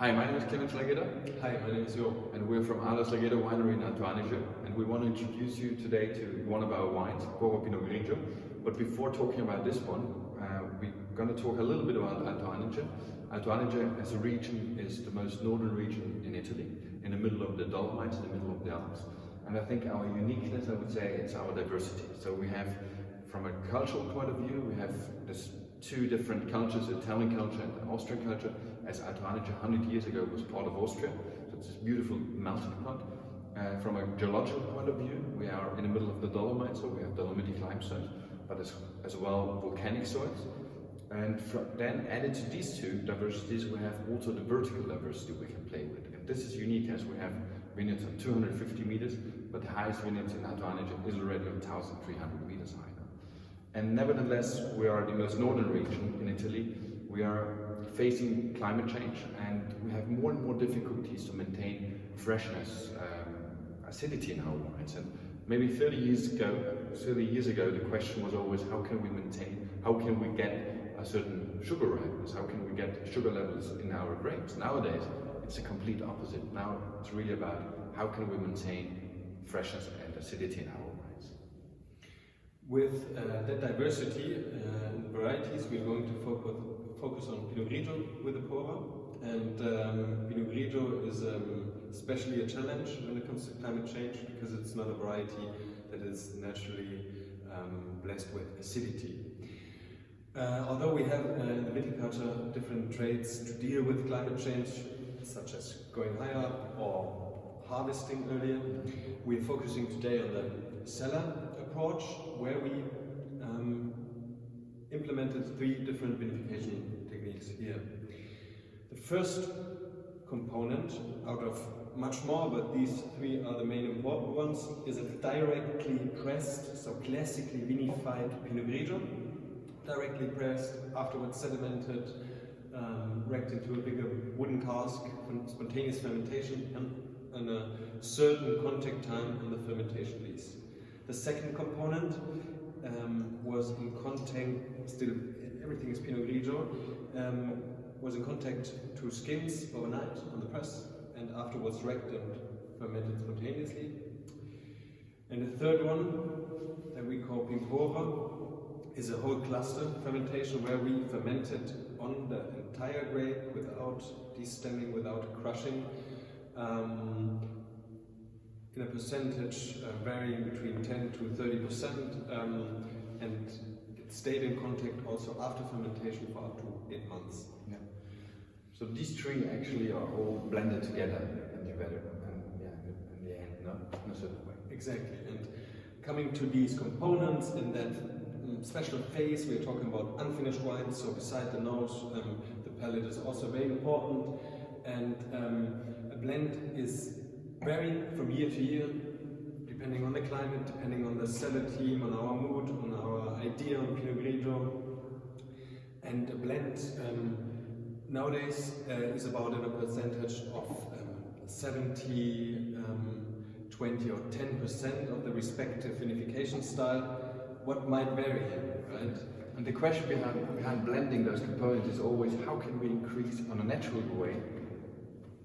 Hi, my name is Clemens Legeda. Hi, my name is Jo. And we're from Ales Legeda Winery in Alto Adige. And we want to introduce you today to one of our wines, Porro Pinot Grigio. But before talking about this one, we're going to talk a little bit about Alto Adige. Alto Adige as a region is the most northern region in Italy, in the middle of the Dolomites, in the middle of the Alps. And I think our uniqueness, I would say, it's our diversity. So we have, from a cultural point of view, we have this two different cultures, Italian culture and Austrian culture, as Alto Adige 100 years ago was part of Austria. So it's this beautiful melting pot. From a geological point of view, we are in the middle of the Dolomites, so we have dolomitic limestone, but as well volcanic soils. And then added to these two diversities, we have also the vertical diversity we can play with. And this is unique as we have vineyards of 250 meters, but the highest vineyards in Alto Adige is already 1,300 meters high. And nevertheless, we are the most northern region in Italy. We are facing climate change and we have more and more difficulties to maintain freshness, acidity in our wines. And maybe 30 years ago, the question was always how can we get a certain sugar ripeness, how can we get sugar levels in our grapes? Nowadays, it's the complete opposite. Now it's really about how can we maintain freshness and acidity in our wines. With that diversity and varieties, we're going to focus on Pinot Grigio with the Porro. And Pinot Grigio is especially a challenge when it comes to climate change because it's not a variety that is naturally blessed with acidity. Although we have in the viticulture different traits to deal with climate change, such as going higher or harvesting earlier, we're focusing today on the cellar approach, where we implemented 3 different vinification techniques here. The first component, out of much more, but these 3 are the main important ones, is a directly pressed, so classically vinified Pinot Grigio. Directly pressed, afterwards sedimented, racked into a bigger wooden cask, spontaneous fermentation, and a certain contact time in the fermentation lease. The second component was in contact, still everything is Pinot Grigio, was in contact to skins overnight on the press and afterwards racked and fermented spontaneously. And the third one that we call Pimpora is a whole cluster fermentation where we fermented on the entire grape without destemming, without crushing, in a percentage varying between 10 to 30%, and it stayed in contact also after fermentation for up to 8 months. Yeah. So these 3 actually are all blended together in the end, no? In a certain way. Exactly. And coming to these components in that special phase, we are talking about unfinished wines, so beside the nose, the palate is also very important, and a blend is varying from year to year, depending on the climate, depending on the cellar team, on our mood, on our idea on Pinot Grigio. And a blend nowadays is about in a percentage of 70, 20 or 10% of the respective vinification style. What might vary, right? And the question behind blending those components is always how can we increase, on a natural way,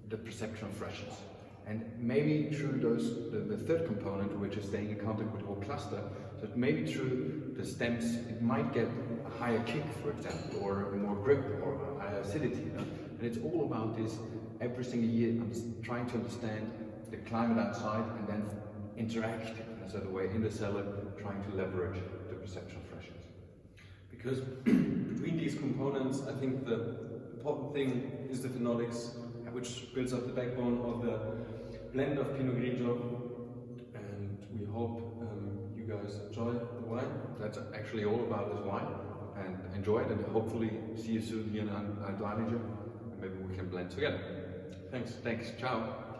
the perception of freshness? And maybe through the third component, which is staying in contact with the whole cluster, so maybe through the stems, it might get a higher kick, for example, or more grip, or a higher acidity. And it's all about this every single year, trying to understand the climate outside and then interact in a certain way in the cellar, trying to leverage the perception of freshness. Because between these components, I think the important thing is the phenolics, which builds up the backbone of the blend of Pinot Grigio, and we hope you guys enjoy the wine. That's actually all about this wine, and enjoy it, and hopefully see you soon here in Alto Adige, and maybe we can blend together. Thanks. Ciao.